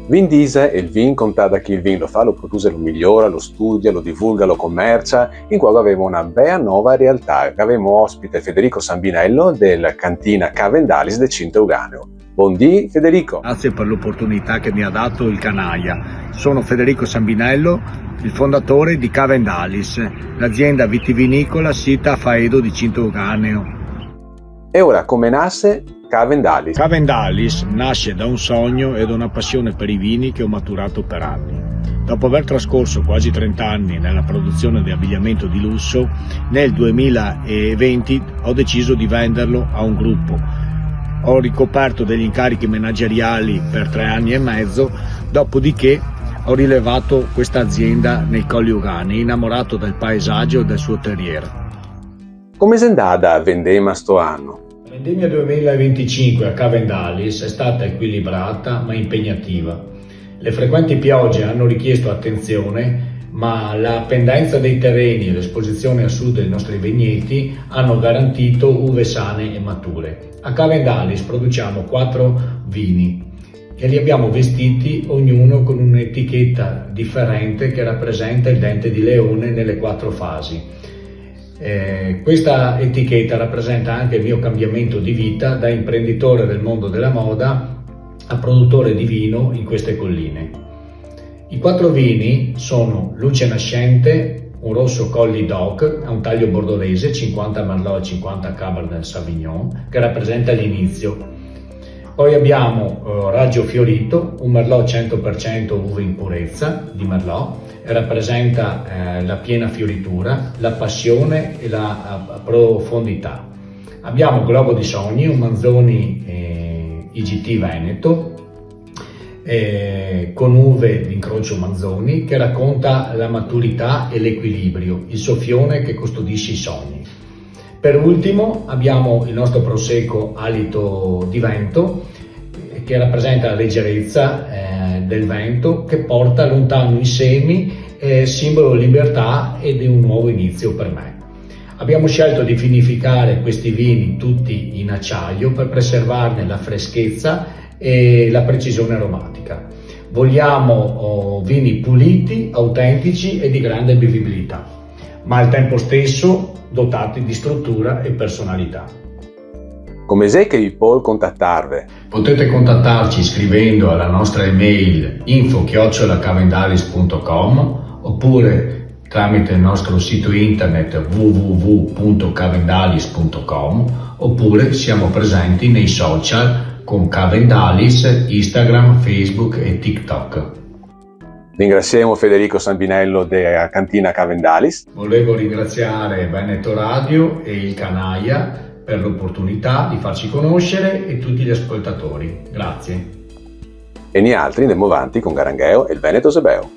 Vin dice il vin conta da chi il vin lo fa, lo produce, lo migliora, lo studia, lo divulga, lo commercia. In qua avevo una bella nuova realtà. Avevamo ospite Federico Sambinello della cantina Cavendalis del Cinto Euganeo. Buondì Federico. Grazie per l'opportunità che mi ha dato il Canaia. Sono Federico Sambinello, il fondatore di Cavendalis, l'azienda vitivinicola sita a Faedo di Cinto Euganeo. E ora come nasce Cavendalis? Cavendalis nasce da un sogno e da una passione per i vini che ho maturato per anni. Dopo aver trascorso quasi 30 anni nella produzione di abbigliamento di lusso, nel 2020 ho deciso di venderlo a un gruppo. Ho ricoperto degli incarichi manageriali per 3 anni e mezzo, dopodiché ho rilevato questa azienda nei Colli Euganei, innamorato del paesaggio e del suo terriere. Come si è andata a vendemmia sto anno? La vendemmia 2025 a Cavendalis è stata equilibrata ma impegnativa. Le frequenti piogge hanno richiesto attenzione, ma la pendenza dei terreni e l'esposizione a sud dei nostri vigneti hanno garantito uve sane e mature. A Cavendalis produciamo 4 vini e li abbiamo vestiti ognuno con un'etichetta differente che rappresenta il dente di leone nelle 4 fasi. Questa etichetta rappresenta anche il mio cambiamento di vita da imprenditore del mondo della moda a produttore di vino in queste colline. I 4 vini sono Luce Nascente, un rosso Colli d'Oc a un taglio bordolese, 50 Merlot e 50 Cabernet Sauvignon, che rappresenta l'inizio. Poi abbiamo Raggio Fiorito, un Merlot 100% uve in purezza di Merlot, rappresenta la piena fioritura, la passione e la profondità. Abbiamo Globo di Sogni, un Manzoni IGT Veneto, con uve di incrocio Manzoni, che racconta la maturità e l'equilibrio, il soffione che custodisce i sogni. Per ultimo abbiamo il nostro prosecco Alito di Vento, che rappresenta la leggerezza del vento che porta lontano i semi, simbolo di libertà e di un nuovo inizio per me. Abbiamo scelto di vinificare questi vini tutti in acciaio per preservarne la freschezza e la precisione aromatica. Vogliamo vini puliti, autentici e di grande bevibilità, ma al tempo stesso dotati di struttura e personalità. Come sei che vi può contattarvi? Potete contattarci scrivendo alla nostra email info@cavendalis.com oppure tramite il nostro sito internet www.cavendalis.com, oppure siamo presenti nei social con Cavendalis, Instagram, Facebook e TikTok. Ringraziamo Federico Sambinello della cantina Cavendalis. Volevo ringraziare Veneto Radio e il Canaia per l'opportunità di farci conoscere e tutti gli ascoltatori. Grazie. E noi altri andiamo avanti con Garangheo e il Veneto Sebeo.